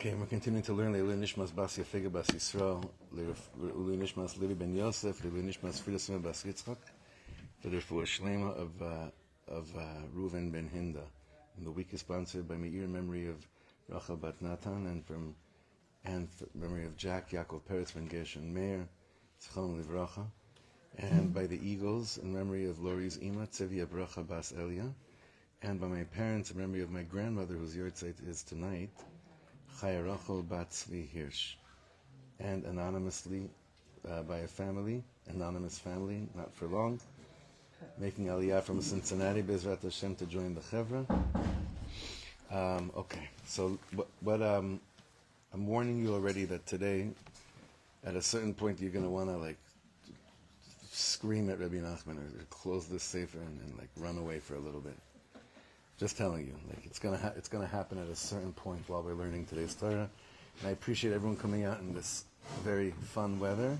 Okay, we're continuing to learn Leilui Nishmas Bas Yafega Bas Yisrael, Leilui Nishmas Levi Ben Yosef, Leilui Nishmas Frida Sima Bas Yitzchak, for the Refuah Shlema of Reuven Ben Hinda. And the week is sponsored by Meir in memory of Rachel Bat Natan and memory of Jack Yaakov Peretz Ben Gershon Meir, Tzichalom Livracha, and by the Eagles in memory of Lori's Ima Tzevia Bracha Bas Elia, and by my parents in memory of my grandmother whose yahrzeit is tonight, Chaya Rachel Bat Tzvi Hirsch, and anonymously by a family, anonymous family, not for long, making Aliyah from Cincinnati, Bezrat Hashem, to join the Chevra. Okay, so what I'm warning you already that today, at a certain point, you're going to want to scream at Rabbi Nachman or close this sefer and run away for a little bit. Just telling you, it's gonna happen at a certain point while we're learning today's Torah. And I appreciate everyone coming out in this very fun weather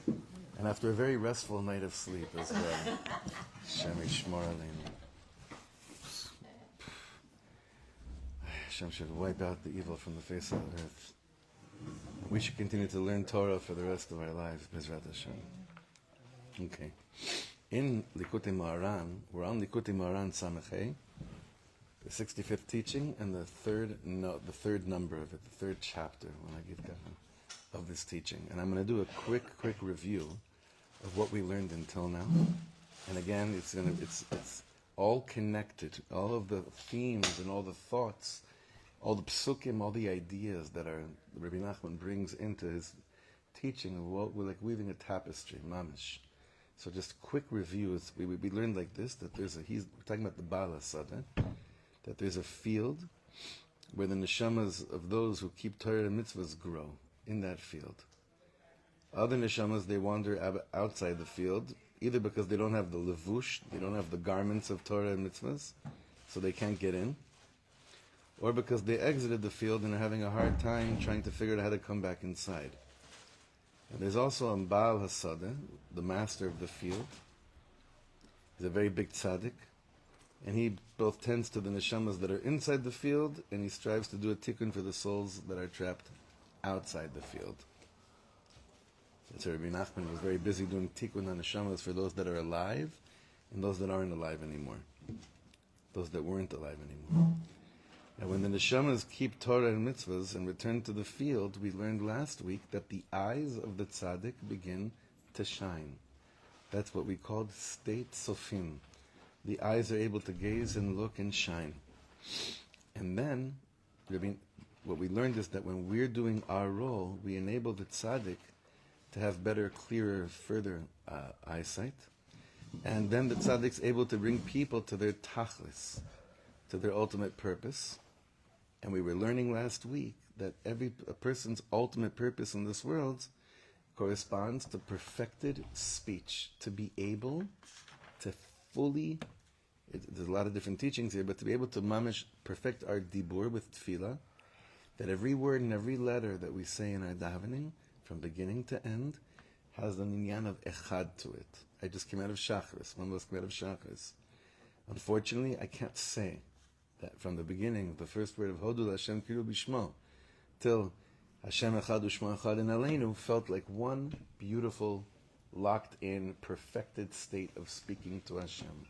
and after a very restful night of sleep as well. Hashem yishmor aleinu. Hashem should wipe out the evil from the face of the earth. We should continue to learn Torah for the rest of our lives, Bezrat Hashem. Okay. In Likutei Moharan, we're on Likutei Moharan Samech, the 65th teaching, and the third number of it, the third chapter, of this teaching. And I'm going to do a quick review of what we learned until now. And again, it's all connected. All of the themes and all the thoughts, all the psukim, all the ideas that Rabbi Nachman brings into his teaching of what we're like weaving a tapestry, mamish. So just quick reviews. We learned like this, that we're talking about the Baal Hasadeh, that there's a field where the neshamas of those who keep Torah and mitzvahs grow in that field. Other neshamas, they wander outside the field, either because they don't have the levush, they don't have the garments of Torah and mitzvahs, so they can't get in, or because they exited the field and are having a hard time trying to figure out how to come back inside. And there's also a Baal Hasadeh, the master of the field. He's a very big tzaddik, and he both tends to the neshamas that are inside the field, and he strives to do a tikkun for the souls that are trapped outside the field. So Rabbi Nachman was very busy doing tikkun on neshamas for those that are alive and those that aren't alive anymore. Those that weren't alive anymore. And when the neshamas keep Torah and mitzvahs and return to the field, we learned last week that the eyes of the tzaddik begin to shine. That's what we called state sofim. The eyes are able to gaze and look and shine. And then, what we learned is that when we're doing our role, we enable the tzaddik to have better, clearer, further eyesight. And then the tzaddik's able to bring people to their tachlis, to their ultimate purpose. And we were learning last week that a person's ultimate purpose in this world corresponds to perfected speech, to be able to fully, there's a lot of different teachings here, but to be able to mamish perfect our dibur with tefillah, that every word and every letter that we say in our davening, from beginning to end, has an inyan of echad to it. I just came out of Shachris, one of us came out of Shachris. Unfortunately, I can't say that from the beginning, the first word of Hodu Hashem Kiru Bishmo, till Hashem Echad U'Shmo Echad in Aleinu, felt like one beautiful, locked-in, perfected state of speaking to Hashem.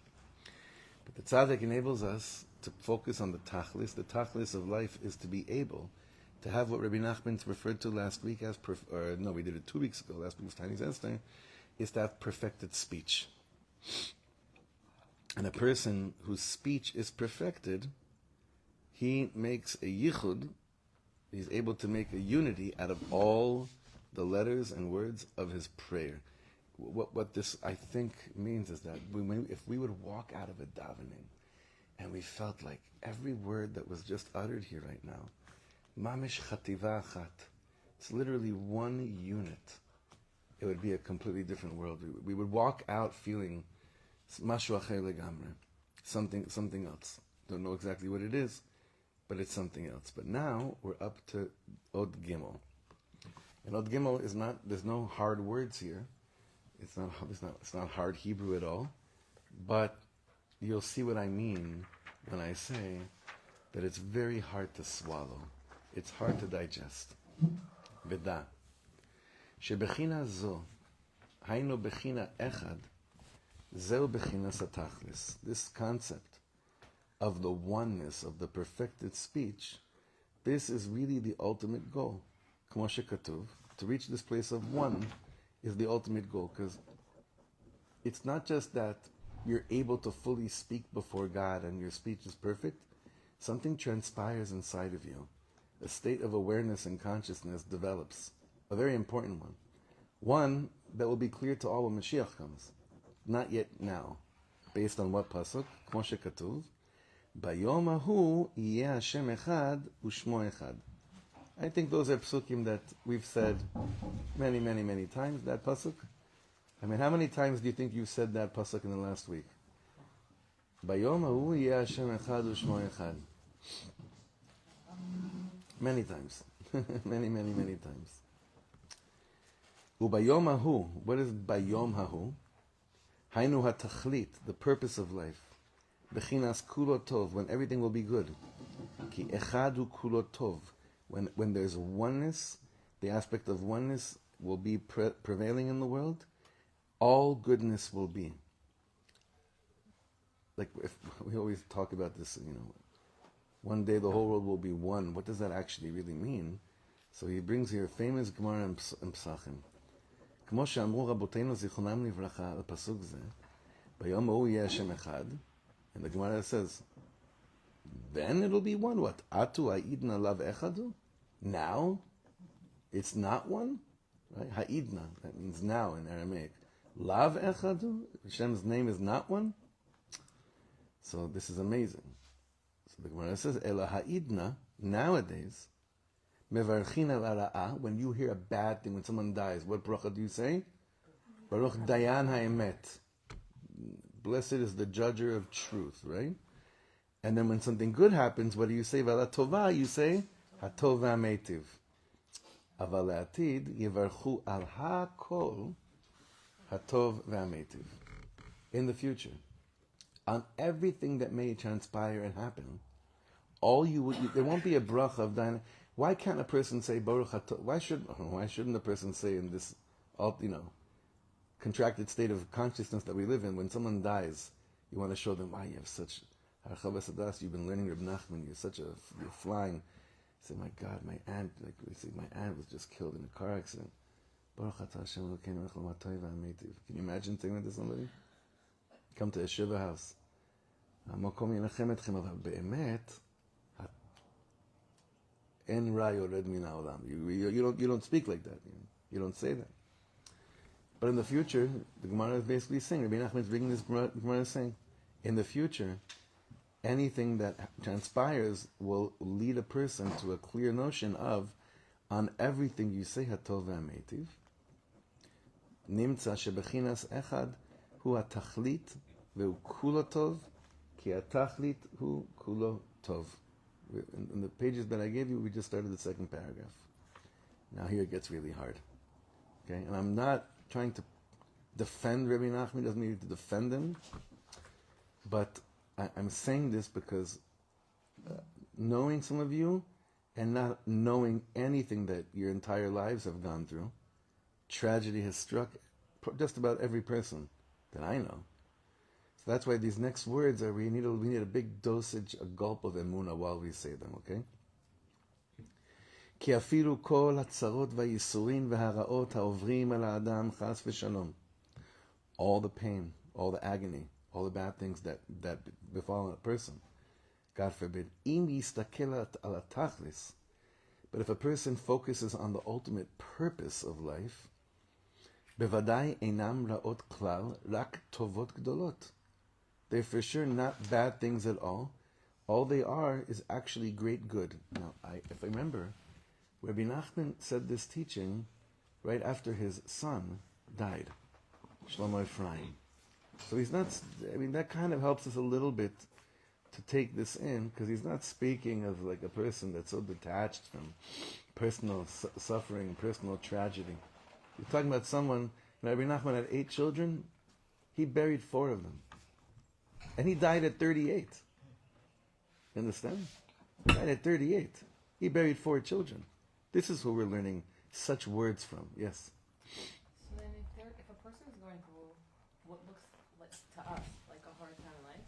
But the tzaddik enables us to focus on the tachlis. The tachlis of life is to be able to have what Rabbi Nachman referred to last week as, we did it 2 weeks ago, last week was Tiny Zester, is to have perfected speech. And a person whose speech is perfected, he makes a yichud, he's able to make a unity out of all the letters and words of his prayer. What this, I think, means is that if we would walk out of a davening and we felt like every word that was just uttered here right now, mamish chativa achat, it's literally one unit, it would be a completely different world. We would walk out feeling mashu acher legamre, something else. Don't know exactly what it is, but it's something else. But now we're up to Od Gimel. And Od Gimel is not, there's no hard words here. It's not hard Hebrew at all, but you'll see what I mean when I say that it's very hard to swallow. It's hard to digest. ודע, שבחינה זו, היינו בחינה אחד, זהו בחינס התכלס. This concept of the oneness of the perfected speech, this is really the ultimate goal. כמו שכתוב, to reach this place of one is the ultimate goal, because it's not just that you're able to fully speak before God and your speech is perfect. Something transpires inside of you. A state of awareness and consciousness develops. A very important one. One that will be clear to all when Mashiach comes. Not yet now. Based on what pasuk? כמו שכתוב, ביום ההוא יהיה השם אחד ושמו אחד. I think those are psukim that we've said many, many, many times, that pasuk. I mean, how many times do you think you said that pasuk in the last week? Bayom ha'u yeh Hashem echad u'shmo echad. Many times. Many, many, many times. Ubayom ha'u, what is bayom ha'u? Hainu ha'tachlit, the purpose of life. Bechinas kulo tov, when everything will be good. Ki echad hu kulo tov, when there's oneness, the aspect of oneness will be prevailing in the world, all goodness will be. Like, if we always talk about this, one day the whole world will be one. What does that actually really mean? So he brings here a famous Gemara in Psachim. כמו שאמרו רבותינו זיכרונם לברכה על פסוק זה, ביום ההוא יהיה השם אחד, and the Gemara says, then it'll be one. What? Atu ha'idna lav echadu? Now? It's not one? Right? Ha'idna, that means now in Aramaic. Lav echadu? Hashem's name is not one? So this is amazing. So the Gemara says, Ela ha'idna, nowadays, mevarchin al ara'ah, when you hear a bad thing, when someone dies, what bracha do you say? Baruch dayan ha'emet. Blessed is the judger of truth, right? And then when something good happens, what do you say? V'ala tova, you say, hatov v'ametiv. Aval le'atid, yivarchu al ha'kol, hatov v'ametiv. In the future, on everything that may transpire and happen, there won't be a bracha of dying. Why can't a person say Baruch Hatov? Why shouldn't a person say in this, contracted state of consciousness that we live in, when someone dies, you want to show them, wow, you have such Hasadeh, you've been learning Reb Nachman, you're flying. You say, my God, my aunt, my aunt was just killed in a car accident. Baruch Atah Hashem Elokeinu melech haolam ha'tov v'ha'ametiv. Can you imagine saying that to somebody? Come to a Shiva house. המקום ינחם אתכם, אבל באמת, אין רע יורד מן העולם. You don't speak like that. You don't say that. But in the future, the Gemara is basically saying, Rabbi Nachman is bringing this Gemara is saying, in the future, anything that transpires will lead a person to a clear notion of, on everything you say, hatov v'ametiv, nimtza shebechinas echad hu hatachlit ve'hu kulo tov, ki hatachlit hu kulo tov. In the pages that I gave you, we just started the second paragraph. Now here it gets really hard. Okay, and I'm not trying to defend Rabbi Nachman, doesn't need to defend him, but I'm saying this because knowing some of you and not knowing anything that your entire lives have gone through, tragedy has struck just about every person that I know. So that's why these next words we need a big dosage, a gulp of emunah while we say them, okay? כי אפילו כל הצרות והייסורים והרעות העוברים על האדם חס ושלום. All the pain, all the agony, all the bad things that befall a person, God forbid, אם יסתכל על התכלס, but if a person focuses on the ultimate purpose of life, בוודאי אינם רעות כלל, רק טובות גדולות. They're for sure not bad things at all. All they are is actually great good. Now, if I remember, Rabbi Nachman said this teaching right after his son died, Shlomo Ephraim. So he's not, that kind of helps us a little bit to take this in, because he's not speaking of like a person that's so detached from personal suffering, personal tragedy. He's talking about someone, Rabbi Nachman had 8 children, he buried 4 of them. And he died at 38. You understand? He died at 38. He buried 4 children. This is who we're learning such words from. Yes? So then if a person is going through what looks like to us like a hard time in life,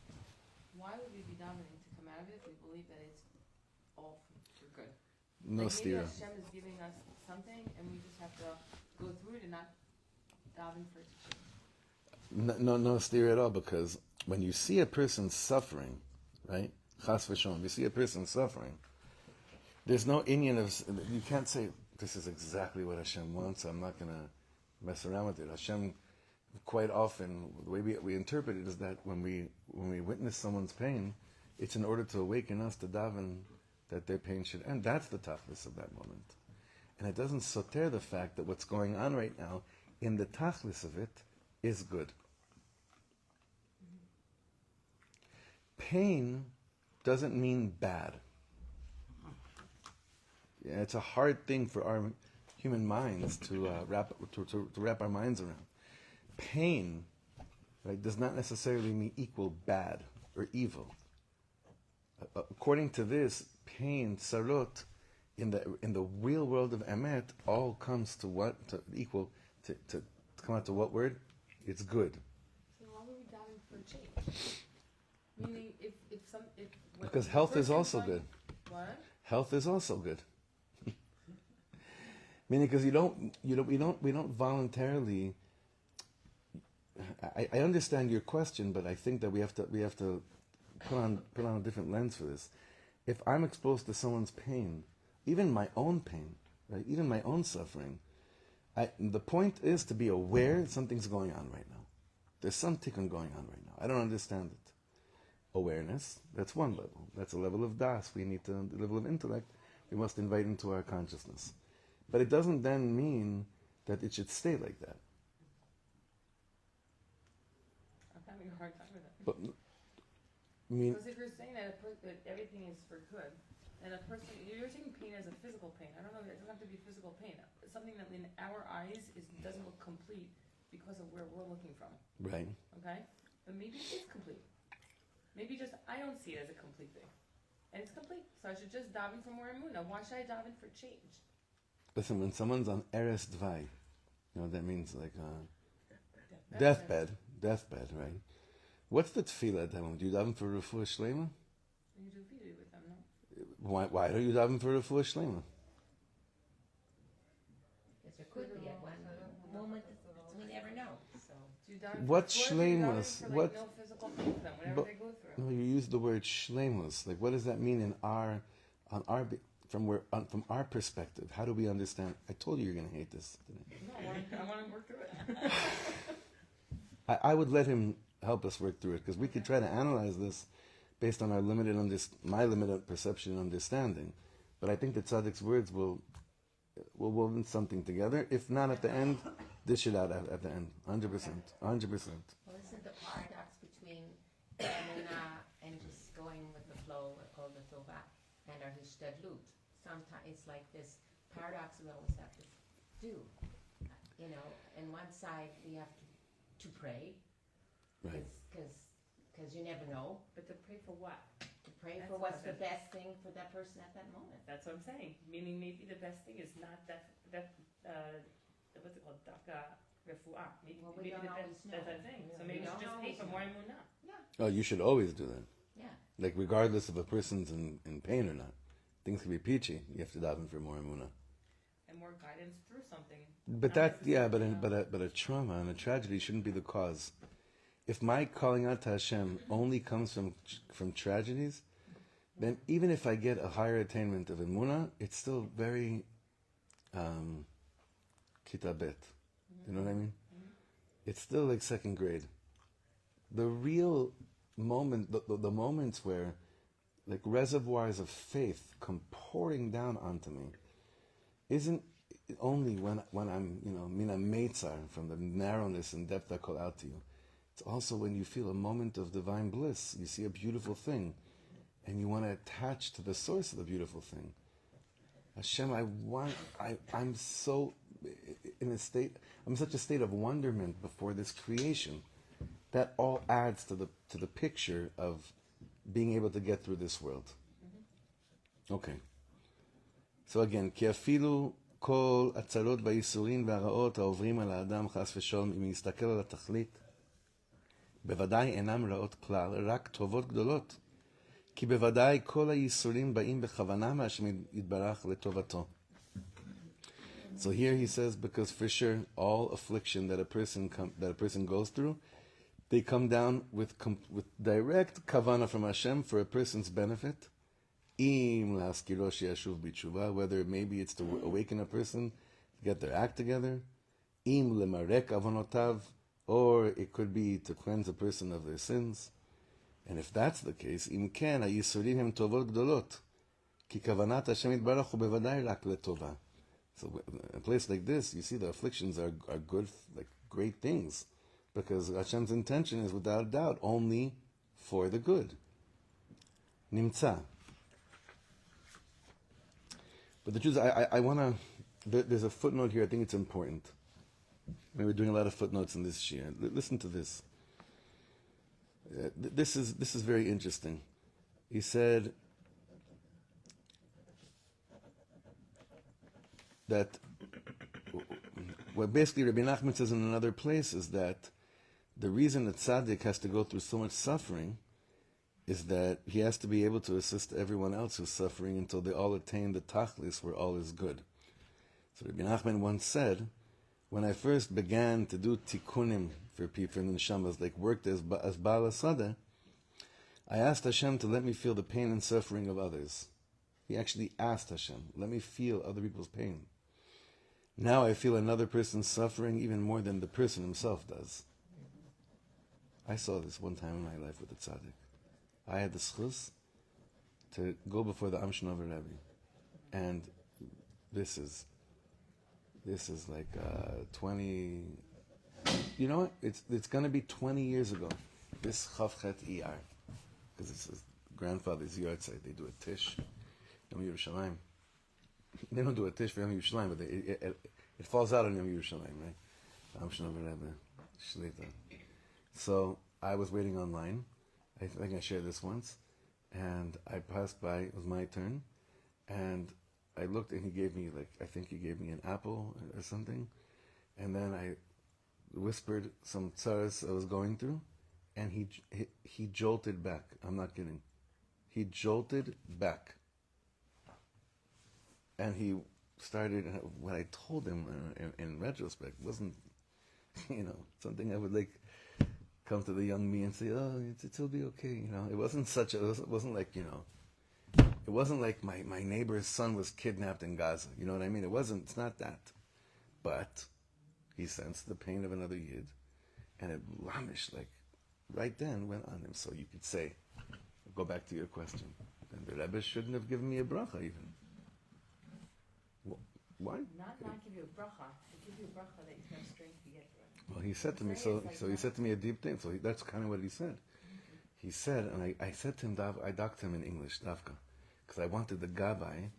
why would we be davening to come out of it if we believe that it's all for good? No like maybe stira. Hashem is giving us something and we just have to go through it and not daven for it to change. No stira at all, because when you see a person suffering, right? Chas v'shalom, you see a person suffering, there's no inyan of, you can't say, this is exactly what Hashem wants, I'm not going to mess around with it. Hashem, quite often, the way we interpret it is that when we witness someone's pain, it's in order to awaken us to daven that their pain should end. That's the tachlis of that moment. And it doesn't soter the fact that what's going on right now, in the tachlis of it, is good. Pain doesn't mean bad. Yeah, it's a hard thing for our human minds to wrap our minds around. Pain, right, does not necessarily mean equal bad or evil. According to this, pain, sarot, in the real world of emet, all comes to what? To come out to what word? It's good. So why would we daven for change? Meaning, because health is also good. What? Health is also good. Meaning, because we don't voluntarily. I understand your question, but I think that we have to put on a different lens for this. If I'm exposed to someone's pain, even my own pain, right, even my own suffering, the point is to be aware that something's going on right now. There's some tikkun going on right now. I don't understand it. Awareness, that's one level. That's a level of das. The level of intellect, we must invite into our consciousness. But it doesn't then mean that it should stay like that. I'm having a hard time with that. But, because if you're saying that everything is for good, and a person, you're taking pain as a physical pain. I don't know, it doesn't have to be physical pain. It's something that in our eyes doesn't look complete because of where we're looking from. Right. Okay? But maybe it is complete. Maybe just I don't see it as a complete thing. And it's complete. So I should just daven for more emunah. Why should I daven for change? Listen, when someone's on eres dvai, that means like deathbed, right? What's the tefillah at that moment? Do you daven for refuah shlema? You do video with them, no? Why don't you daven for refuah shlema? Because there could be at one moment, we never know. So. What shlemus? What? No physical pain for them, whatever they go through. No, you use the word shlemus. Like, what does that mean from our perspective? How do we understand? I told you you're going to hate this. No, I want to work through it. I would let him help us work through it, because we could try to analyze this based on our my limited perception and understanding. But I think the tzaddik's words will woven something together. If not at the end, dish it out at the end. 100%. 100%. Well, isn't the paradox between emunah and just going with the flow of the tova and our hishtadlut? Sometimes it's like this paradox we always have to do. On one side we have to pray, Right. Because you never know. But to pray for what? To pray for what's the best thing for that person at that moment. That's what I'm saying. Meaning maybe the best thing is not that what's it called? Daka refuah. Maybe don't the always best know. that's that thing. So maybe We you should don't just pay always for know. more emunah. Yeah. Oh, you should always do that. Yeah. Like, regardless if a person's in pain or not. Things can be peachy. You have to daven for more emunah. And more guidance through something. But a trauma and a tragedy shouldn't be the cause. If my calling out to Hashem only comes from tragedies, then even if I get a higher attainment of emunah, it's still very kitabet. You know what I mean? It's still like second grade. The real moment, the moments where like reservoirs of faith come pouring down onto me, isn't only when I'm, mina meitzar, from the narrowness and depth I call out to you. It's also when you feel a moment of divine bliss. You see a beautiful thing, and you want to attach to the source of the beautiful thing. Hashem, I'm so in such a state of wonderment before this creation. That all adds to the picture of being able to get through this world. Okay. So again, כי אפילו כל הצרות והייסורים והרעות העוברים על האדם חס ושלום, אם יסתכל על התכלית, בוודאי אינם רעות כלל, רק טובות גדולות. כי בוודאי כל הייסורים באים בכוונה מהשם יתברך לטובתו. So here he says, because for sure, all affliction that a person goes through, they come down with direct kavanah from Hashem for a person's benefit. Im laskiro sheyashuv b'tshuva, whether maybe it's to awaken a person, to get their act together. Im lemarek avonotav, or it could be to cleanse a person of their sins. And if that's the case, im ken hayisurim hem tovot gdolot, ki kavanat Hashem yitbarach hu bevadai rak letova. So in a place like this, you see the afflictions are good, like great things, because Hashem's intention is without doubt only for the good. Nimtza. But the truth is, I want to, there's a footnote here, I think it's important. We're doing a lot of footnotes in this year. Listen to this. This is very interesting. He said that what basically Rabbi Nachman says in another place is that the reason that tzaddik has to go through so much suffering is that he has to be able to assist everyone else who's suffering until they all attain the tachlis where all is good. So Rabbi Nachman once said, when I first began to do tikkunim for people in the neshamas, like worked as Baal Hasadeh, I asked Hashem to let me feel the pain and suffering of others. He actually asked Hashem, let me feel other people's pain. Now I feel another person's suffering even more than the person himself does. I saw this one time in my life with the tzaddik. I had the schus to go before the Amshnover Rebbe, and this is like 20. You know what? It's going to be 20 years ago. This Chavchet Iyar, because it's his grandfather's yahrzeit. They do a tish, Yom Yerushalayim. They don't do a tish for Yom Yerushalayim, but it falls out on Yom Yerushalayim, right? Amshnover Rebbe, Shlita. So I was waiting online. I think I shared this once, and I passed by. It was my turn, and I looked, and he gave me an apple or something, and then I whispered some tzaras I was going through, and he jolted back. I'm not kidding. He jolted back, and he started. What I told him in retrospect wasn't, something I would like come to the young me and say, oh, it'll be okay, It wasn't it wasn't like, it wasn't like my neighbor's son was kidnapped in Gaza. You know what I mean? It's not that. But he sensed the pain of another yid, and it lamish, like, right then went on him. So you could say, go back to your question, then the Rebbe shouldn't have given me a bracha even. Why? Not give you a bracha, to give you a bracha that you have strength to get through. Well, he said to me, so he said to me a deep thing. So that's kind of what he said. He said, and I said to him, I docked him in English, Davka, because I wanted the Gabbai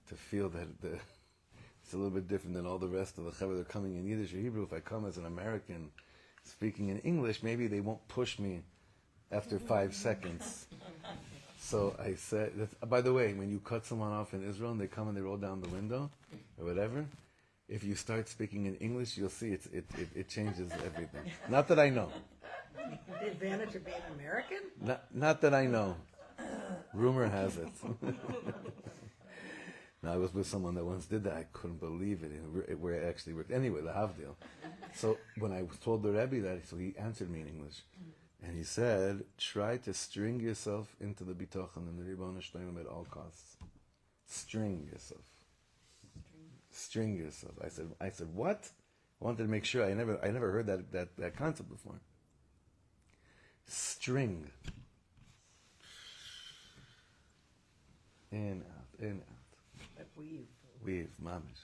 to feel that it's a little bit different than all the rest of the Chaver. They're coming in Yiddish or Hebrew. If I come as an American speaking in English, maybe they won't push me after 5 seconds. So I said, by the way, when you cut someone off in Israel and they come and they roll down the window or whatever, if you start speaking in English, you'll see it changes everything. Not that I know. The advantage of being American? Not that I know. Rumor has it. Now, I was with someone that once did that. I couldn't believe it. Where it actually worked. Anyway, the Havdil. So when I told the Rebbe that, so he answered me in English. And he said, try to string yourself into the bitachon and the Ribbon Shlomo at all costs. String yourself. String yourself. I said, what? I wanted to make sure. I never heard that concept before. String. In, out, in, out. Like weave. Weave, mamish.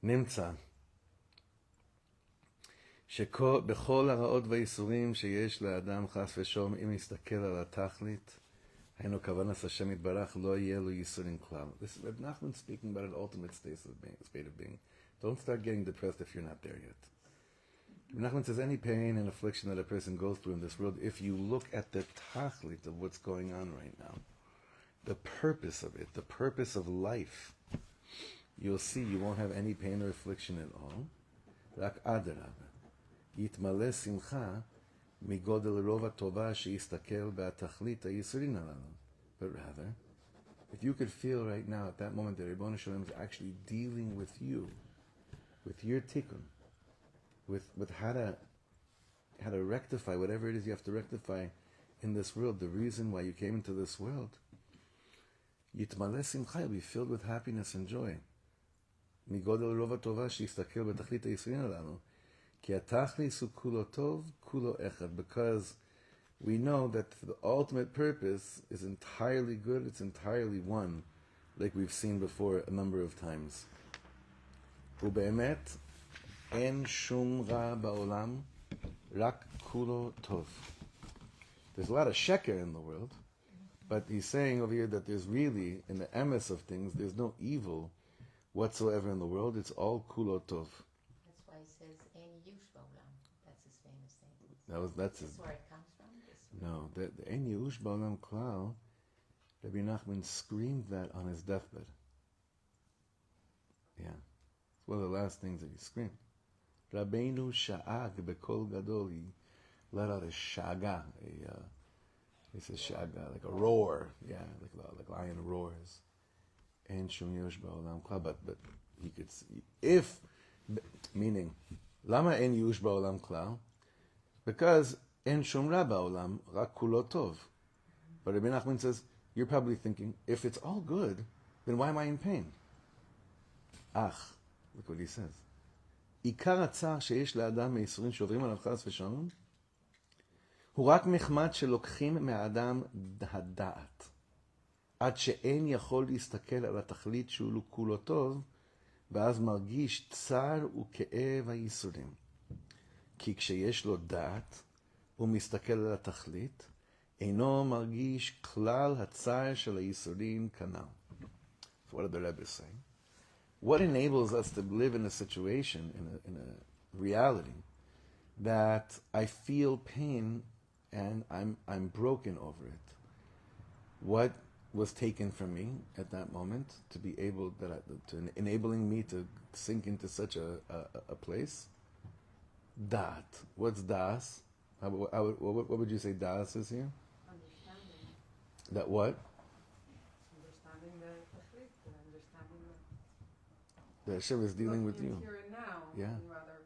נמצא שבכל הרעות והייסורים שיש לאדם חס ושלום, אם יסתכל על התכלית, היינו כוונת השם יתברך, לא יהיה לו ייסורים כלל. This is Reb Nachman speaking about an ultimate state of being. Don't start getting depressed if you're not there yet. Reb Nachman says any pain and affliction that a person goes through in this world, if you look at the tachlit of what's going on right now, the purpose of it, the purpose of life, you'll see you won't have any pain or affliction at all. Rak adarabah. Yitmale simcha migodel rova tova sheyistakel be'atachlit ha'yisurin halalu. But rather, if you could feel right now at that moment that Ribono Shel Olam is actually dealing with you, with your tikkun, with how to rectify whatever it is you have to rectify in this world, the reason why you came into this world, Yitmale simcha, you'll be filled with happiness and joy. Migodel rova tova sheyistakel be'atachlit ha'yisurin halalu. Ki atachlis hu kulo tov, kulo echad. Because we know that the ultimate purpose is entirely good, it's entirely one, like we've seen before a number of times. Ube'emet, en shum ra ba'olam, rak kulo tov. There's a lot of sheker in the world, but he's saying over here that there's really, in the emes of things, there's no evil whatsoever in the world, it's all kulo tov. That's why he says, "Ein yush ba'olam." That's his famous saying. That's That's where it comes from. No, the Ein Yush Ba'olam Klal, Rabbi Nachman screamed that on his deathbed. Yeah. It's one of the last things that he screamed. Rabbeinu Sha'ag Bekol Gadol, he let out a shaga, he says shaga, like a roar, yeah, like lion roars. Ein Shum Yush Ba'olam Klal, but he could see, meaning, Lama Ein Yush Ba'olam Klal? Because En shum ra ba'olam, rak kulo tov. But Rabbi Nachman says, you're probably thinking, if it's all good, then why am I in pain? Ach, look what he says. Ikar הצער שיש לאדם מייסורים שעוברים עליו חס ושלום, הוא רק מחמד שלוקחים מהאדם הדעת. עד שאין יכול להסתכל על התכלית שהוא כולו טוב, ואז מרגיש צער וכאב הייסורים. כי כשיש לו דעת, הוא מסתכל על התכלית, אינו מרגיש כלל הצער של הייסורים כנ"ל. So what did the Rebbe say? What enables us to live in a situation, in a reality, that I feel pain and I'm broken over it? What was taken from me at that moment to be able, enabling me to sink into such a place? Dat. What's das? What would you say das is here? Understanding. That what? Understanding the tachlit, understanding That Hashem is dealing with you. here and now, Yeah. and rather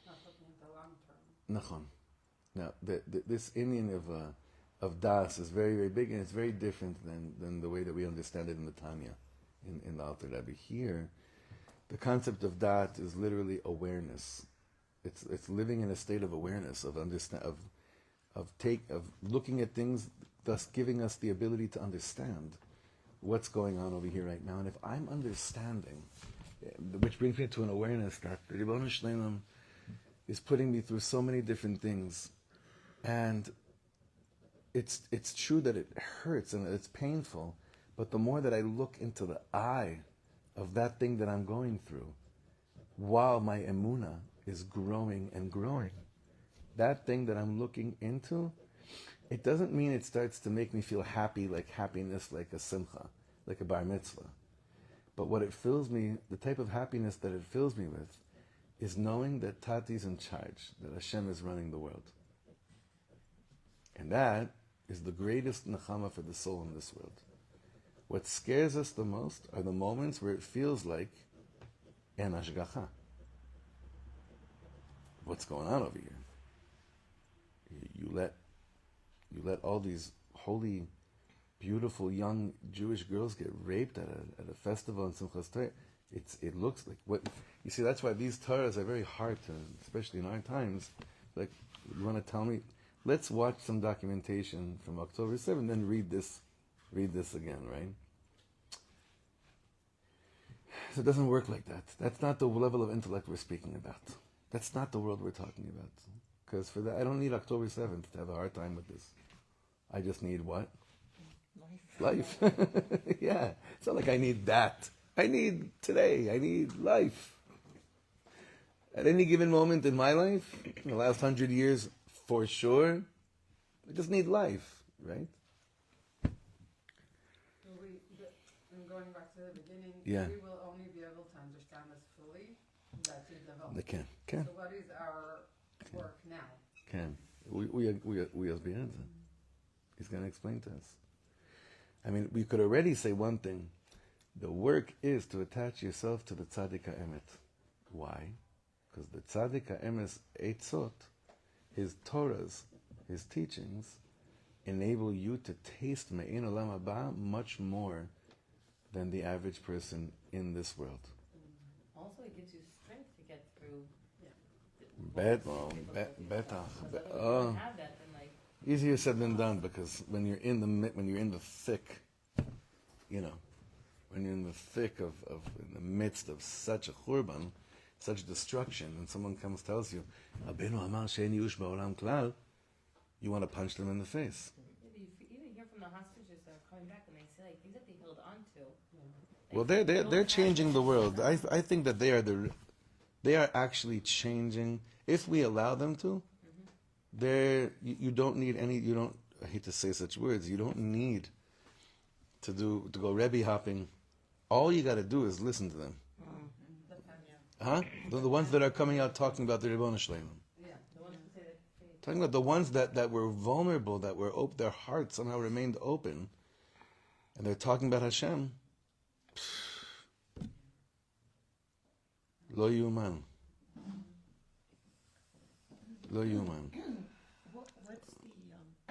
not looking at the long term. Nachon. Now, this Indian of das is very, very big, and it's very different than the way that we understand it in the Tanya, in the Alter Rebbe. Here, the concept of dat is literally awareness. It's living in a state of awareness, of looking at things, thus giving us the ability to understand what's going on over here right now. And if I'm understanding, which brings me to an awareness that the Ribono Shel Olam is putting me through so many different things, and it's true that it hurts and it's painful, but the more that I look into the eye of that thing that I'm going through, while my emunah is growing and growing, that thing that I'm looking into, it doesn't mean it starts to make me feel happy, like happiness, like a simcha, like a bar mitzvah. But what it fills me, the type of happiness that it fills me with, is knowing that Tati's in charge, that Hashem is running the world. And that is the greatest nechama for the soul in this world. What scares us the most are the moments where it feels like en hashgacha. What's going on over here? You let all these holy, beautiful young Jewish girls get raped at a festival in Simchas Torah. It looks like what you see. That's why these Torahs are very hard to, especially in our times. Like, you want to tell me? Let's watch some documentation from October 7th, then read this again, right? So it doesn't work like that. That's not the level of intellect we're speaking about. That's not the world we're talking about. Because for that, I don't need October 7th to have a hard time with this. I just need what? Life. Yeah. It's not like I need that. I need today. I need life. At any given moment in my life, in the last 100 years, for sure, I just need life, right? going back to the beginning, Yeah. we will only be able to understand this fully that you develop. They can. So what is our work now? Can. We as Bianza. He's going to explain to us. I mean, we could already say one thing. The work is to attach yourself to the tzaddik ha'emet. Why? Because the tzaddik ha'emet eitzot, his Torahs, his teachings, enable you to taste me'en olam haba much more than the average person in this world. Also, it gives you strength to get through. Betach. Oh. Have that, then like. Easier said than done, because when you're in the thick, when you're in the thick of in the midst of such a churban, such destruction, and someone comes tells you, Abenu amar she'en yush ba'olam klal, you want to punch them in the face. You even hear from the hostages that are coming back, and they say like things that they held on to. Well, they're changing the world. I think that they are actually changing. If we allow them to, you don't need any. You don't. I hate to say such words. You don't need to go Rebbe hopping. All you got to do is listen to them. Huh? The ones that are coming out talking about the Ribbon Shleiman. Yeah, the ones who say that. Talking about the ones that were vulnerable, that were their hearts somehow remained open, and they're talking about Hashem. Lo yuman. Lo yuman. What's the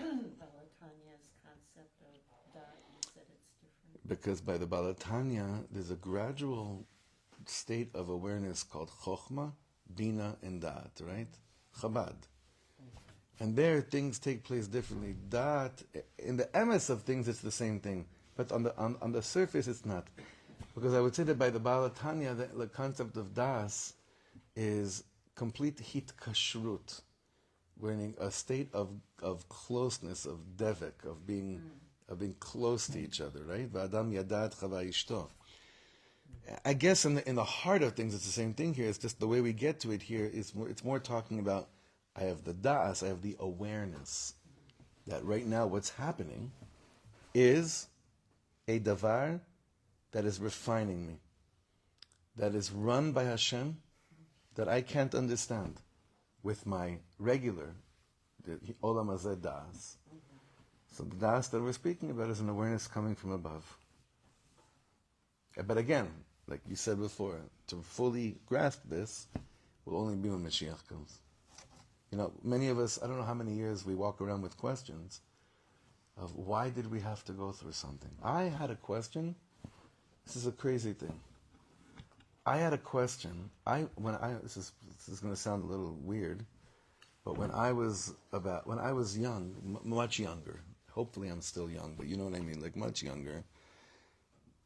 Balatanya's concept of that? You said it's different. Because by the Balatanya, there's a gradual state of awareness called Chokhmah, Bina, and Da'at, right? Chabad. And there, things take place differently. Da'at, in the emes of things, it's the same thing. But on the surface, it's not. Because I would say that by the Balatanya, the concept of Das is complete hitkashrut. We're in a state of closeness, of devek, of being close to each other, right? V'adam yadat chava ishto. I guess in the heart of things, it's the same thing here. It's just the way we get to it here is it's more talking about I have the das, I have the awareness that right now what's happening is a davar that is refining me, that is run by Hashem, that I can't understand with my regular olam hazeh das. So the das that we're speaking about is an awareness coming from above. But again, like you said before, to fully grasp this will only be when Mashiach comes. Many of us, I don't know how many years we walk around with questions of why did we have to go through something. I had a question. This is a crazy thing. I had a question. This is going to sound a little weird, but when I was young, much younger, hopefully I'm still young, but you know what I mean, like much younger,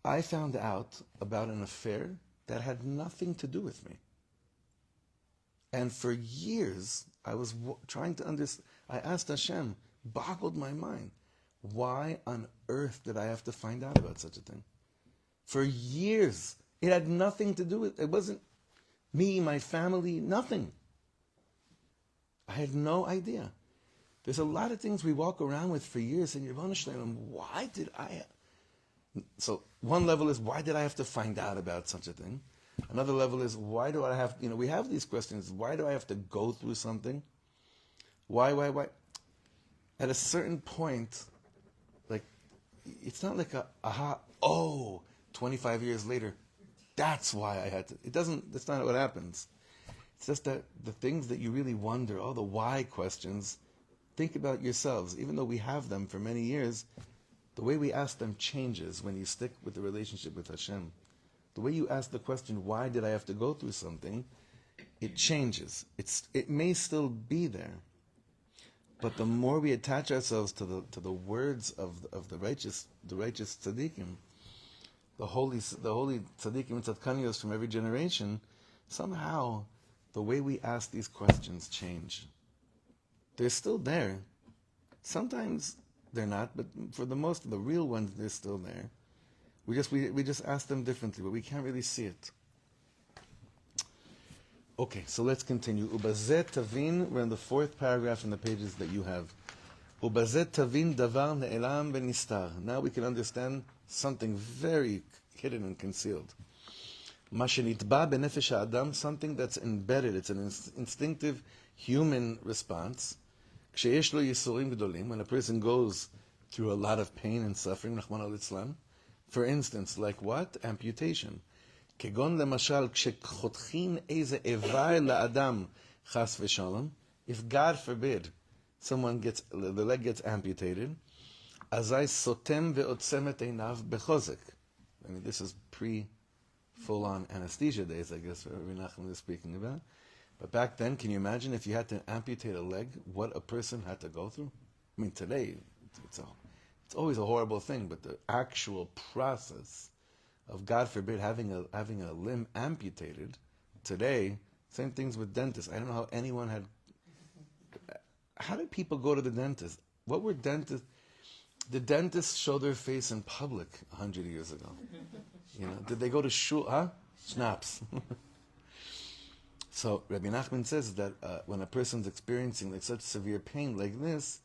I found out about an affair that had nothing to do with me. And for years, I was trying to understand. I asked Hashem, boggled my mind, why on earth did I have to find out about such a thing? For years, it had nothing to do with it. Wasn't me, my family, nothing. I had no idea. There's a lot of things we walk around with for years, and Yevon Shleim, why did I? So one level is, why did I have to find out about such a thing? Another level is, why do I have, we have these questions, why do I have to go through something? Why? At a certain point, like, it's not like 25 years later, that's why I had to. That's not what happens. It's just that the things that you really wonder, all the why questions, think about yourselves. Even though we have them for many years, the way we ask them changes when you stick with the relationship with Hashem. The way you ask the question, why did I have to go through something, it changes. It may still be there, but the more we attach ourselves to the words of the righteous tzaddikim, the holy tzaddikim and tzadkaniyos from every generation, somehow the way we ask these questions change. They're still there. Sometimes they're not, but for the most of the real ones, they're still there. We just ask them differently, but we can't really see it. Okay, so let's continue. Ubazet tavin, we're in the fourth paragraph in the pages that you have. Ubazet tavin davar ne'elam v'nistar. Now we can understand something very hidden and concealed. מה שנטבע בנפש האדם, something that's embedded, it's an instinctive human response. כשיש לו ייסורים גדולים, when a person goes through a lot of pain and suffering, נחמן al-Islam, for instance, like what? Amputation. כגון למשל, כשחותכים איזה איבר לאדם, חס ושלום, if God forbid, the leg gets amputated, אזי סותם ועוצם את עיניו בחוזק. I mean, this is full-on anesthesia days, I guess, Rabbi Nachman is speaking about. But back then, can you imagine if you had to amputate a leg, what a person had to go through? I mean, today, it's always a horrible thing, but the actual process of, God forbid, having a limb amputated, today, same things with dentists. I don't know how anyone had... How did people go to the dentist? What were dentists... Did dentists show their face in public 100 years ago? You know, did they go to shul? Huh? Schnapps. So Rabbi Nachman says that when a person's experiencing like such severe pain like this,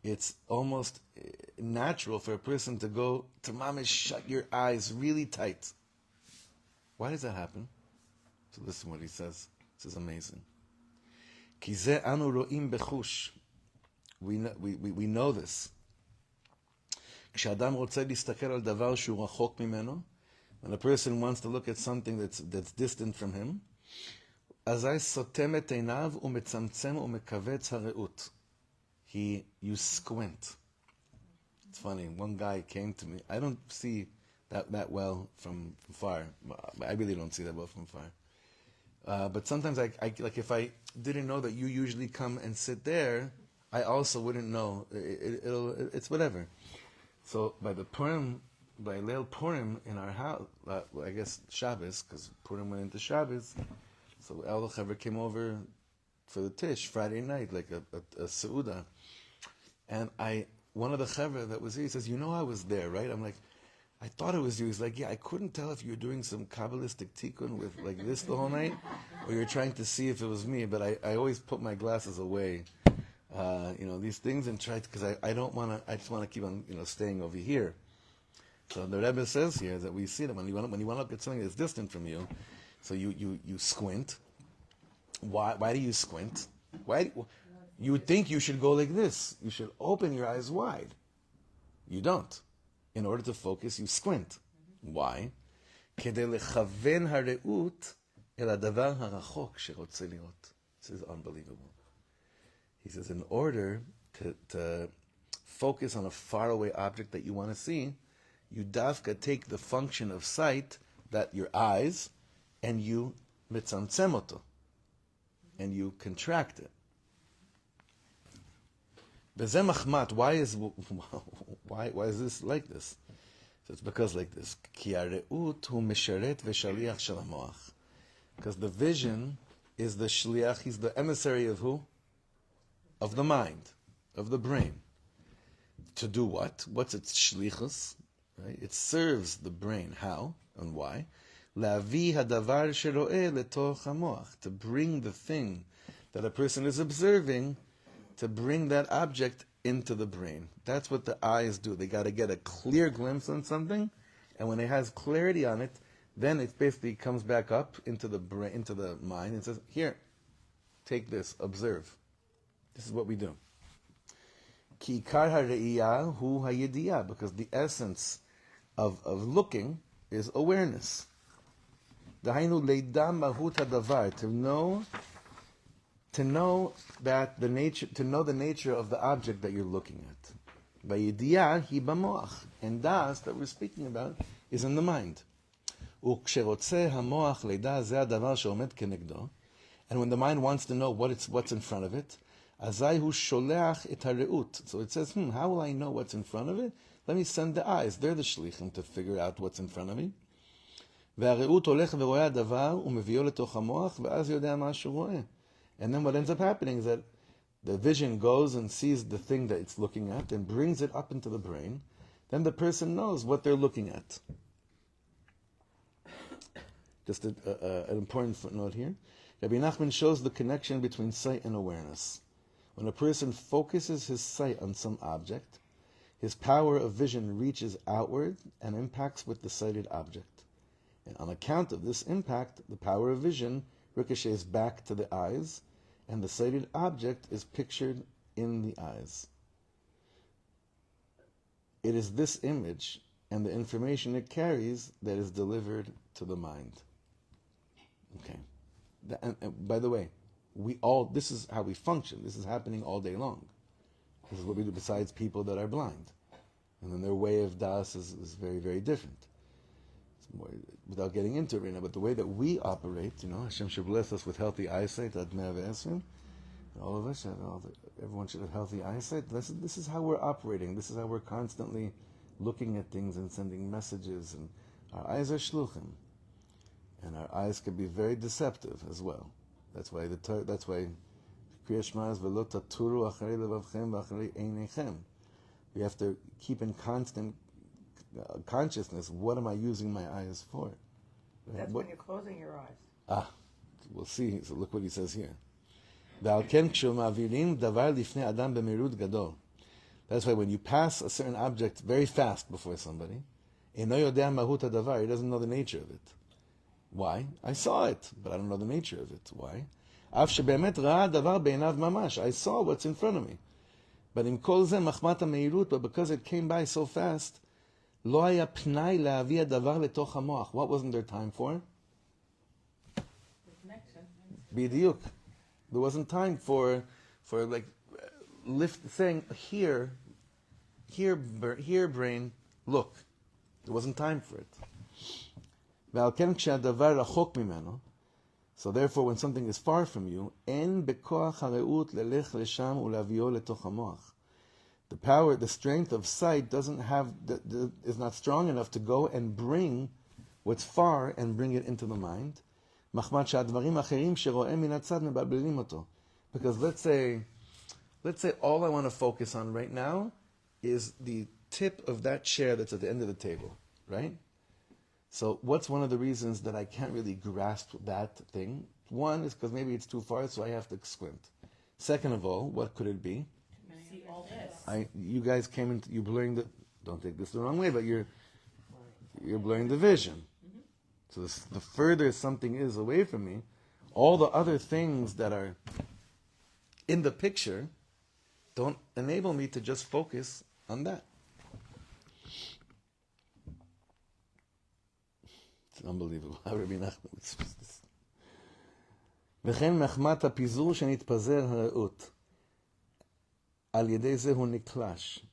it's almost natural for a person to go to mamish, shut your eyes really tight. Why does that happen? So listen what he says. This is amazing. Ki ze anu ro'im bechush. We know this. כשאדם רוצה להסתכל על דבר שהוא רחוק ממנו, when a person wants to look at something that's distant from him, אזי סותם את עיניו ומצמצם ומכווץ הראות. You squint. It's funny, one guy came to me. I don't see that well from far. I really don't see that well from far. But sometimes I like if I didn't know that you usually come and sit there, I also wouldn't know. It's whatever. So by Leil Purim in our house, I guess Shabbos, because Purim went into Shabbos, so all the Chaver came over for the Tish Friday night, like a Seuda. And one of the Chaver that was here, he says, you know I was there, right? I'm like, I thought it was you. He's like, yeah, I couldn't tell if you were doing some Kabbalistic tikkun with like this the whole night, or you're trying to see if it was me, but I always put my glasses away. These things and try because I don't want to. I just want to keep on staying over here. So the Rebbe says here that we see that when you want to look at something that's distant from you, so you squint. Why do you squint? You would think you should go like this. You should open your eyes wide. You don't. In order to focus, you squint. Why? כדי לכוון הראות אל הדבר הרחוק שרוצה לראות. This is unbelievable. He says, in order to focus on a faraway object that you want to see, you dafka take the function of sight, that your eyes, and you mitzamtzem oto, and you contract it. Bezeh machmat, why is this like this? So it's because like this. Ki hareut hu misharet v'shaliach shel hamoach. Because the vision is the shliach, he's the emissary of who? Of the mind, of the brain. To do what? What's its shlichus? Right? It serves the brain. How and why? Lavi hadavar sheroeh letoch hamoach. To bring the thing that a person is observing, to bring that object into the brain. That's what the eyes do. They got to get a clear glimpse on something, and when it has clarity on it, then it basically comes back up into the brain, into the mind, and says, "Here, take this, observe." This is what we do. Ki ikar hareiyah hu hayediyah, because the essence of looking is awareness. Dahainu leida mahut hadavar, to know the nature of the object that you're looking at. Vayediyah hi bamoach, and das that we're speaking about is in the mind. Uksherotze hamoach leida ze hadavar sheomed kenegdo, and when the mind wants to know what's in front of it, Azayhu sholeach et hareut. So it says, how will I know what's in front of it? Let me send the eyes. They're the shlichim to figure out what's in front of me. והראות הולך ורואה הדבר ומביאו לתוך המוח ואז יודע מה שהוא רואה. And then what ends up happening is that the vision goes and sees the thing that it's looking at and brings it up into the brain. Then the person knows what they're looking at. Just an important footnote here. Rabbi Nachman shows the connection between sight and awareness. When a person focuses his sight on some object, his power of vision reaches outward and impacts with the sighted object. And on account of this impact, the power of vision ricochets back to the eyes, and the sighted object is pictured in the eyes. It is this image and the information it carries that is delivered to the mind. Okay. And by the way, this is how we function. This is happening all day long. This is what we do besides people that are blind. And then their way of das is very, very different. It's more, without getting into it right now, but the way that we operate, Hashem should bless us with healthy eyesight, Ad 120, all of us, everyone should have healthy eyesight. This is how we're operating. This is how we're constantly looking at things and sending messages. And our eyes are shluchim. And our eyes can be very deceptive as well. That's why Kriya Shema is v'lo taturu acharei levavchem v'acharei einechem. We have to keep in constant consciousness. What am I using my eyes for? That's when you're closing your eyes. We'll see. So look what he says here. ועל כן כשמעבירים דבר לפני אדם במהירות גדול. That's why when you pass a certain object very fast before somebody, אינו יודע מהות הדבר, he doesn't know the nature of it. Why? I saw it, but I don't know the nature of it. Why? אף שבאמת ראה הדבר בעיניו ממש. I saw what's in front of me. But עם כל זה מחמת המהירות, but because it came by so fast, לא היה פנאי להביא הדבר לתוך המוח. What wasn't there time for? בדיוק. There wasn't time for like saying here brain, look. There wasn't time for it. ועל כן כשהדבר רחוק ממנו, so therefore when something is far from you, אין בכוח הראות ללך לשם ולהביאו לתוך המוח. The strength of sight doesn't have, is not strong enough to go and bring what's far and bring it into the mind. מחמת שהדברים האחרים שרואה מן הצד מבלבלים אותו. Because let's say all I want to focus on right now is the tip of that chair that's at the end of the table, right? So what's one of the reasons that I can't really grasp that thing? One is because maybe it's too far, so I have to squint. Second of all, what could it be? See all this. You guys came into, you're blurring don't take this the wrong way, but you're blurring the vision. So the further something is away from me, all the other things that are in the picture don't enable me to just focus on that. It's unbelievable. How Rabbi Nachman expressed this. וכן מחמת הפיזור שנתפזר הרעות. על ידי זה הוא נקלש.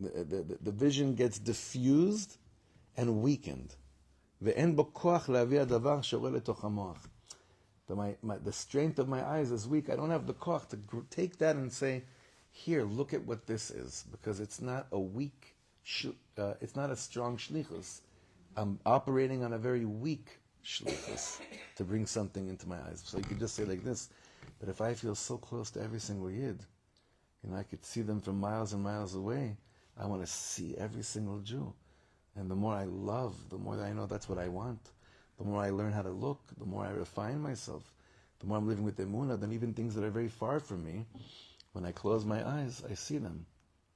The vision gets diffused and weakened. ואין בו כוח להביא הדבר שרואה לתוך המוח. The strength of my eyes is weak. I don't have the koch to take that and say, here, look at what this is. Because it's not a weak, it's not a strong shlichus. I'm operating on a very weak shlichus to bring something into my eyes. So you could just say like this, but if I feel so close to every single yid, I could see them from miles and miles away, I want to see every single Jew. And the more I love, the more that I know that's what I want. The more I learn how to look, the more I refine myself. The more I'm living with emunah, then even things that are very far from me, when I close my eyes, I see them.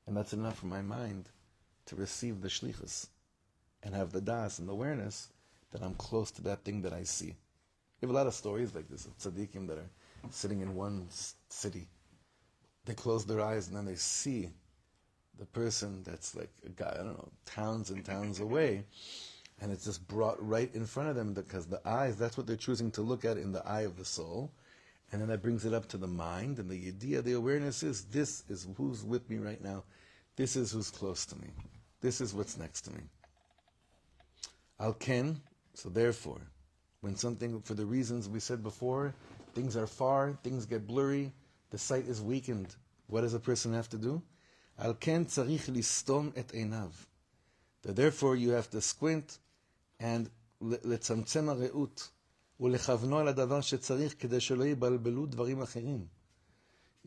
And that's enough for my mind to receive the shlichus and have the das and the awareness that I'm close to that thing that I see. We have a lot of stories like this of tzaddikim that are sitting in one city. They close their eyes and then they see the person that's like a guy, I don't know, towns and towns away, and it's just brought right in front of them because the eyes, that's what they're choosing to look at in the eye of the soul, and then that brings it up to the mind, and the idea, the awareness is, this is who's with me right now, this is who's close to me, this is what's next to me. Al ken, so therefore, when something, for the reasons we said before, things are far, things get blurry, the sight is weakened, what does a person have to do? Al ken tzarich listom et einav. Therefore you have to squint and לצמצם הראות ולכוונו על הדבר שצריך כדי שלא יבלבלו דברים אחרים.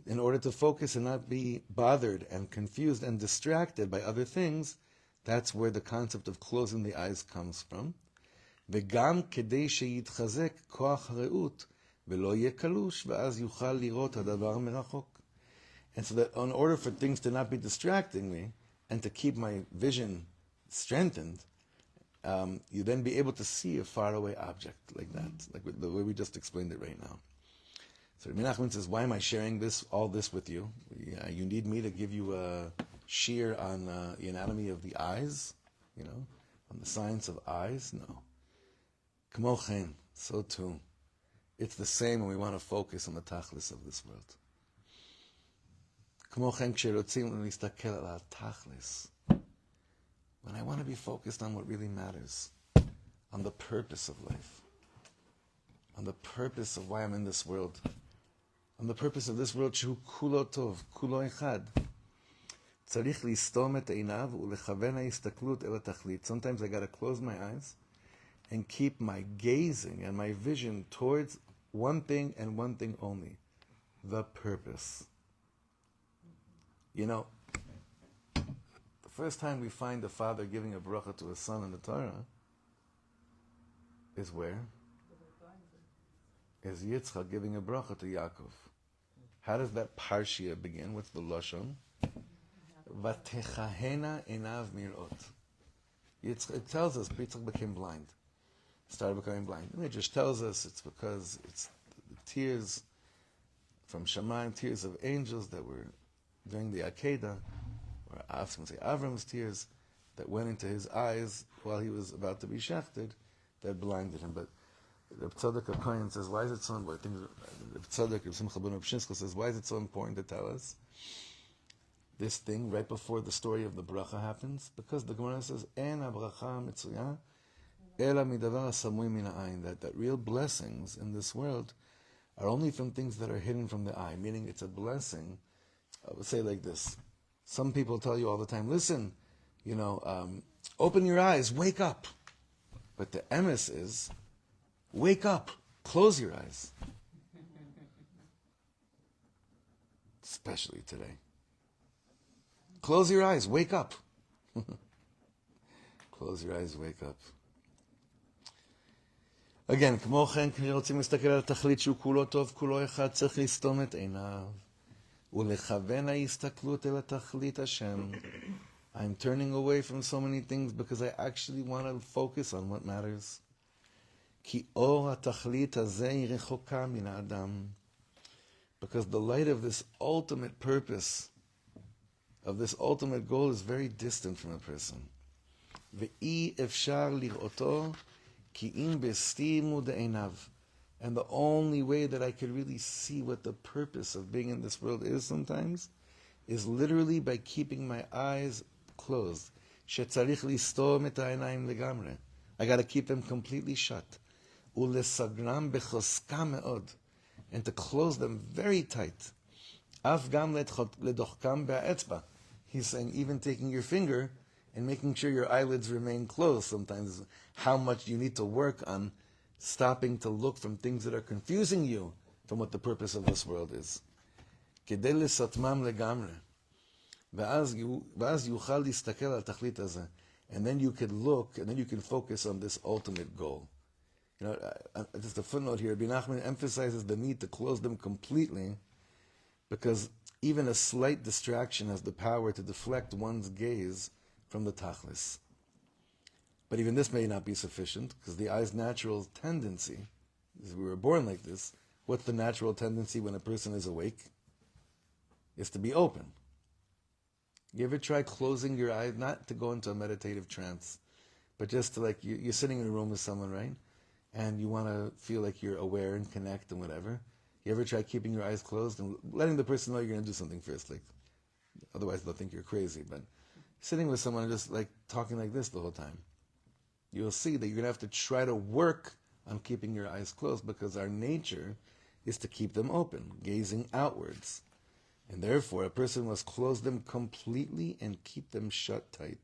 In order to focus and not be bothered and confused and distracted by other things, that's where the concept of closing the eyes comes from. וגם כדי שיתחזק כוח הראות ולא יהיה קלוש ואז יוכל לראות הדבר מרחוק. And so that in order for things to not be distracting me, and to keep my vision strengthened, you then be able to see a faraway object like that, like the way we just explained it right now. So Rebbe Nachman says, why am I sharing all this with you? You need me to give you a shear on the anatomy of the eyes, on the science of eyes? No. Kmo chen, so too. It's the same when we want to focus on the tachlis of this world. Kmo chen ksherotzim l'nistakel al tachlis. When I want to be focused on what really matters, on the purpose of life, on the purpose of why I'm in this world, on the purpose of this world, shehu kulo tov, kulo echad. Tzarich listom et einav ulechaven ha'istaklut el ha'tachlit. Sometimes I got to close my eyes and keep my gazing and my vision towards one thing and one thing only, the purpose. The first time we find the father giving a bracha to his son in the Torah is where? Is Yitzchak giving a bracha to Yaakov. How does that parshia begin? What's the lashon? Vatechahena enav mirot. It tells us Yitzchak became blind. Started becoming blind. And it just tells us it's because it's the tears from Shamayim, tears of angels that were during the Akedah, or I was going to say Avram's tears, that went into his eyes while he was about to be shafted, that blinded him. But Reb Tzadok HaKohen says, why is it so important? I think Reb Tzadok, Reb Simcha ben Reb Shinsko says, why is it so important to tell us this thing right before the story of the bracha happens? Because the Gemara says, En ha-bracha mitzuyah ela midavar samui min ha'ayin, that real blessings in this world are only from things that are hidden from the eye, meaning it's a blessing. I would say like this. Some people tell you all the time, listen, open your eyes, wake up. But the emes is, wake up, close your eyes. Especially today. Close your eyes, wake up. Close your eyes, wake up. Again, כמו כן, כשרוצים להסתכל על התכלית שהוא כולו טוב, כולו אחד, צריך לסתום את עיניו. ולכוון ההסתכלות אל התכלית השם. I'm turning away from so many things because I actually want to focus on what matters. כי אור התכלית הזה היא רחוקה מן האדם. Because the light of this ultimate purpose, of this ultimate goal, is very distant from a person. ואי אפשר לראותו כי אם בסתימו דעיניו. And the only way that I could really see what the purpose of being in this world is sometimes is literally by keeping my eyes closed. שצריך לסתום את העיניים לגמרי. I got to keep them completely shut. ולסגרם בחוזקה מאוד. And to close them very tight. אף גם לדוחקם באצבע. He's saying even taking your finger and making sure your eyelids remain closed sometimes, how much you need to work on stopping to look from things that are confusing you from what the purpose of this world is. כדי לסתמם לגמרי. ואז יוכל להסתכל על התכלית הזה. And then you can look, and then you can focus on this ultimate goal. Just a footnote here, Rebbe Nachman emphasizes the need to close them completely because even a slight distraction has the power to deflect one's gaze from the tachlis. But even this may not be sufficient, because the eye's natural tendency, is we were born like this, what's the natural tendency when a person is awake? Is to be open. You ever try closing your eyes, not to go into a meditative trance, but just to you're sitting in a room with someone, right? And you want to feel like you're aware and connect and whatever. You ever try keeping your eyes closed and letting the person know you're going to do something first? Otherwise they'll think you're crazy. But sitting with someone and just talking like this the whole time, you'll see that you're going to have to try to work on keeping your eyes closed because our nature is to keep them open, gazing outwards. And therefore, a person must close them completely and keep them shut tight.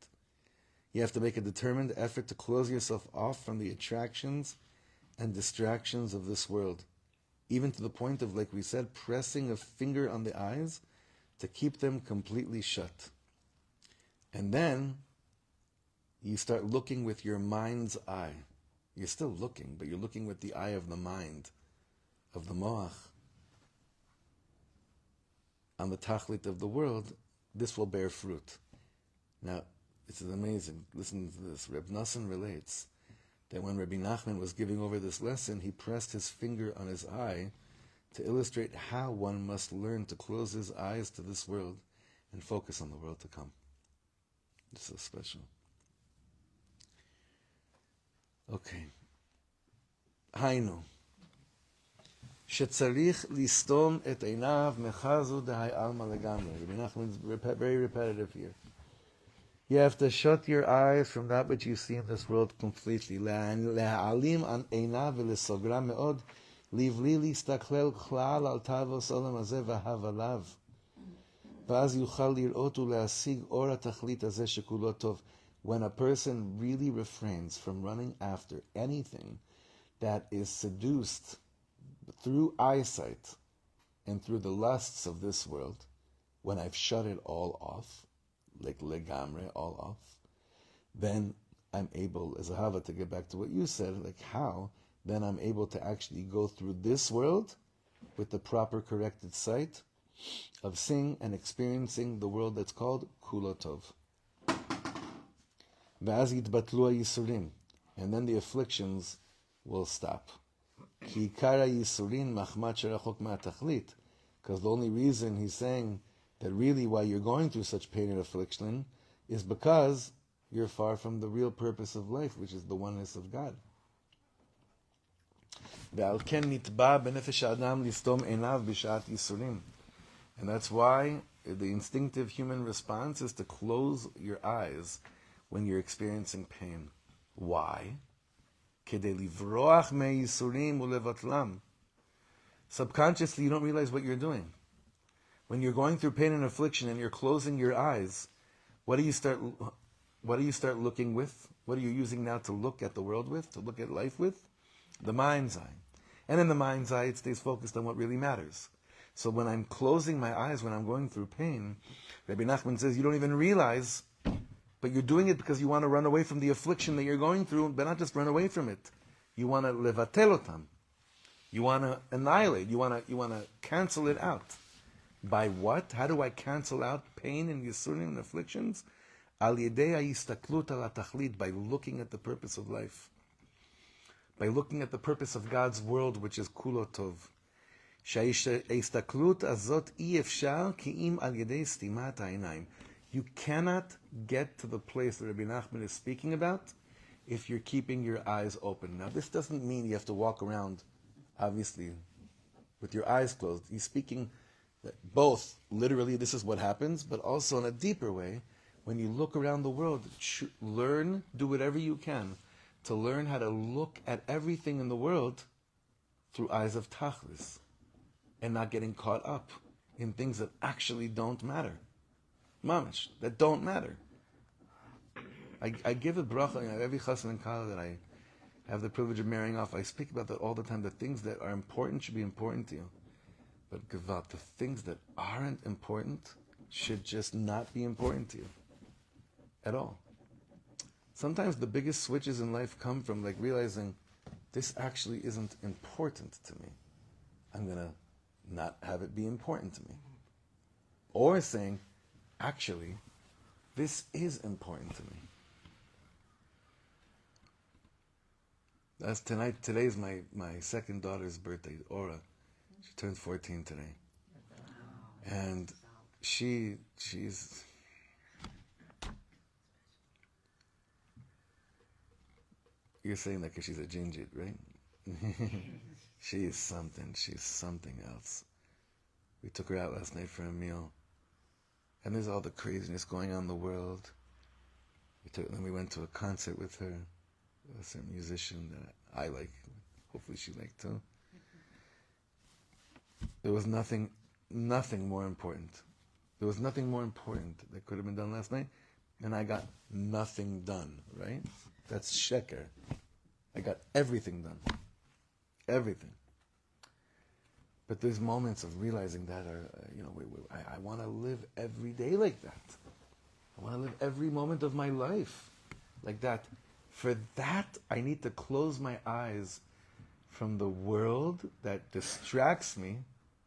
You have to make a determined effort to close yourself off from the attractions and distractions of this world, even to the point of, like we said, pressing a finger on the eyes to keep them completely shut. And then you start looking with your mind's eye. You're still looking, but you're looking with the eye of the mind, of the moach, on the tachlit of the world. This will bear fruit. Now, this is amazing. Listen to this. Reb Nosson relates that when Rabbi Nachman was giving over this lesson, he pressed his finger on his eye to illustrate how one must learn to close his eyes to this world and focus on the world to come. This is special. Okay. Hainu. שצריך לסתום את עיניו מחזו דהי עלמא לגמרי. Rabbi Nachman is very repetitive here. You have to shut your eyes from that which you see in this world completely. להעלים עיניו ולסוגרה מאוד, לבלי להסתכלל כלל על תאווה העולם הזה והבליו. ואז יוכל לראות ולהשיג אור התכלית הזה שכולו טוב. When a person really refrains from running after anything that is seduced through eyesight and through the lusts of this world, when I've shut it all off, like legamre, all off, then I'm able, as a hava, to get back to what you said, like how, then I'm able to actually go through this world with the proper corrected sight of seeing and experiencing the world that's called kulotov. ואז יתבטלו הייסורים, and then the afflictions will stop. כי עיקר הייסורים מחמת שרחוק מהתכלית, because the only reason he's saying that really why you're going through such pain and affliction is because you're far from the real purpose of life, which is the oneness of God. ועל כן נתבע בנפש האדם לסתום עיניו בשעת ייסורים. And that's why the instinctive human response is to close your eyes when you're experiencing pain. Why? כדי לברוח מהייסורים ולבטלם. Subconsciously, you don't realize what you're doing. When you're going through pain and affliction and you're closing your eyes, what do you start looking with? What are you using now to look at the world with, to look at life with? The mind's eye. And in the mind's eye, it stays focused on what really matters. So when I'm closing my eyes, when I'm going through pain, Rabbi Nachman says, you don't even realize, but you're doing it because you want to run away from the affliction that you're going through, but not just run away from it. You want to levatel otam. You want to annihilate. You want to cancel it out. By what? How do I cancel out pain and yisurim and afflictions? Al yedei ha'istaklut al ha'tachlit, by looking at the purpose of life. By looking at the purpose of God's world, which is kulo tov. She'istaklut azot i-efshar ki'im al yedei stimat ha'inayim. You cannot get to the place that Rabbi Nachman is speaking about if you're keeping your eyes open. Now, this doesn't mean you have to walk around, obviously, with your eyes closed. He's speaking that both, literally, this is what happens, but also in a deeper way, when you look around the world, learn, do whatever you can, to learn how to look at everything in the world through eyes of tachlis, and not getting caught up in things that actually don't matter. Mamish, that don't matter. I give a bracha, every chassan and kala that I have the privilege of marrying off, I speak about that all the time. The things that are important should be important to you. But Gavat, the things that aren't important should just not be important to you at all. Sometimes the biggest switches in life come from like realizing this actually isn't important to me. I'm going to not have it be important to me. Or saying, actually, this is important to me. That's tonight. Today's my second daughter's birthday, Aura. She turns 14 today. And she's... You're saying that because she's a gingit, right? She is something. She's something else. We took her out last night for a meal. And there's all the craziness going on in the world. Then we went to a concert with her. A certain musician that I like. Hopefully she liked too. There was nothing more important. There was nothing more important that could have been done last night. And I got nothing done, right? That's sheker. I got everything done. Everything. But there's moments of realizing that I want to live every day like that. I want to live every moment of my life like that. For that, I need to close my eyes from the world that distracts me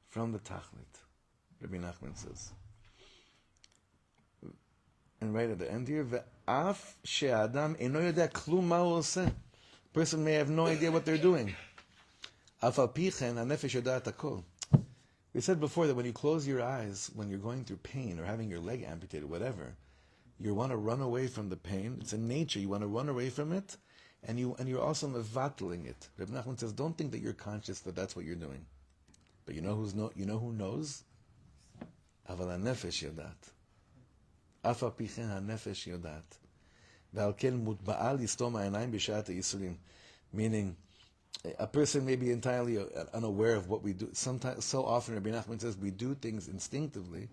from the tachlit, Rabbi Nachman says. and right at the end here, ve'af she'adam eno yodea klum ma hu oseh. Person may have no idea what they're doing. Af al pi chen hanefesh yodat hakol. We said before that when you close your eyes, when you're going through pain or having your leg amputated, whatever, you want to run away from the pain. It's in nature. You want to run away from it, and you're also mevatling it. Reb Nachman says, don't think that you're conscious that that's what you're doing. But you know who knows? Aval hanefesh yodat. Af al pi chen hanefesh yodat. Ve'al ken mutba'a listom ha'einayim b'shat ha'yisurim. Meaning, a person may be entirely unaware of what we do. Sometimes, so often, Rabbi Nachman says we do things instinctively,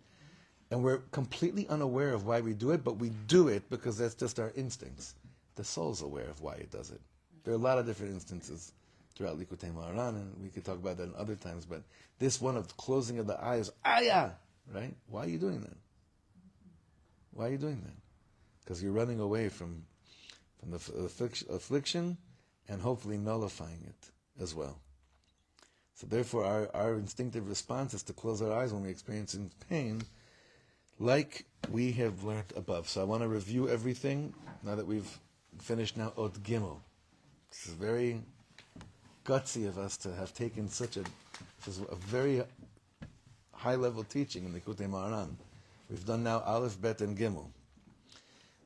and we're completely unaware of why we do it, but we do it because that's just our instincts. The soul's aware of why it does it. There are a lot of different instances throughout Likutei Moharan, and we could talk about that in other times, but this one of the closing of the eyes, ayah, right? Why are you doing that? Why are you doing that? Because you're running away from the affliction, and hopefully nullifying it as well. So therefore our instinctive response is to close our eyes when we experience pain, like we have learned above. So I want to review everything now that we've finished now Od Gimel. This is very gutsy of us to have taken this is a very high level teaching in the Likutei Moharan. We've done now Aleph, Bet, and Gimel.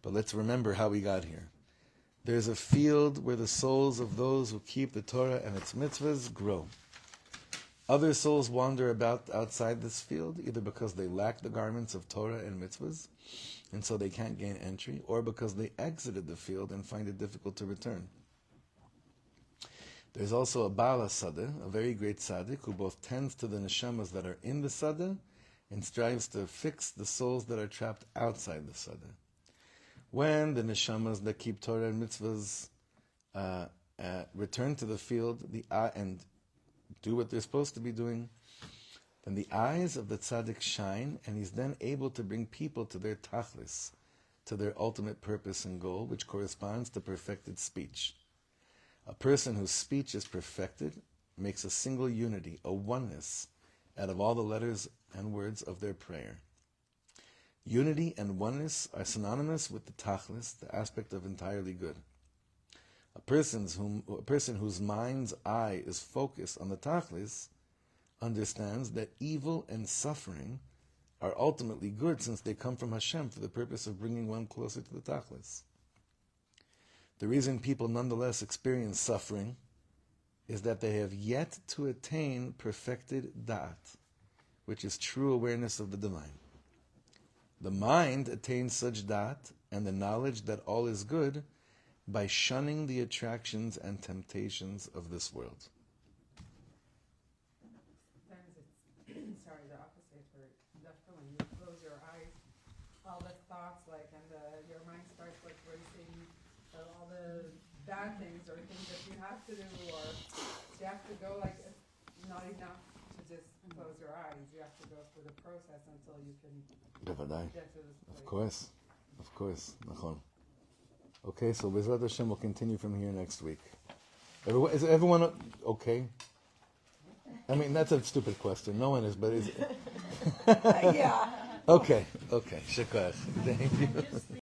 But let's remember how we got here. There's a field where the souls of those who keep the Torah and its mitzvahs grow. Other souls wander about outside this field, either because they lack the garments of Torah and mitzvahs, and so they can't gain entry, or because they exited the field and find it difficult to return. There's also a Baal Hasadeh, a very great tzaddik, who both tends to the neshamas that are in the Sadeh and strives to fix the souls that are trapped outside the Sadeh. When the neshamas that keep Torah and mitzvahs return to the field and do what they're supposed to be doing, then the eyes of the tzaddik shine, and he's then able to bring people to their tachlis, to their ultimate purpose and goal, which corresponds to perfected speech. A person whose speech is perfected makes a single unity, a oneness, out of all the letters and words of their prayer. Unity and oneness are synonymous with the tachlis, the aspect of entirely good. A person whose mind's eye is focused on the tachlis understands that evil and suffering are ultimately good, since they come from Hashem for the purpose of bringing one closer to the tachlis. The reason people nonetheless experience suffering is that they have yet to attain perfected da'at, which is true awareness of the divine. The mind attains such da'at and the knowledge that all is good by shunning the attractions and temptations of this world. Sometimes it's, the opposite, where after when you close your eyes, all the thoughts, and your mind starts racing, all the bad things or things that you have to do, or you have to go, not enough to just close your eyes. You have to go through the process until you can get to this place. Of course. Nachon. Okay, so Bezrat Hashem will continue from here next week. Is everyone okay? I mean, that's a stupid question. No one is, but is it? Yeah. Okay. Shukar. Thank you.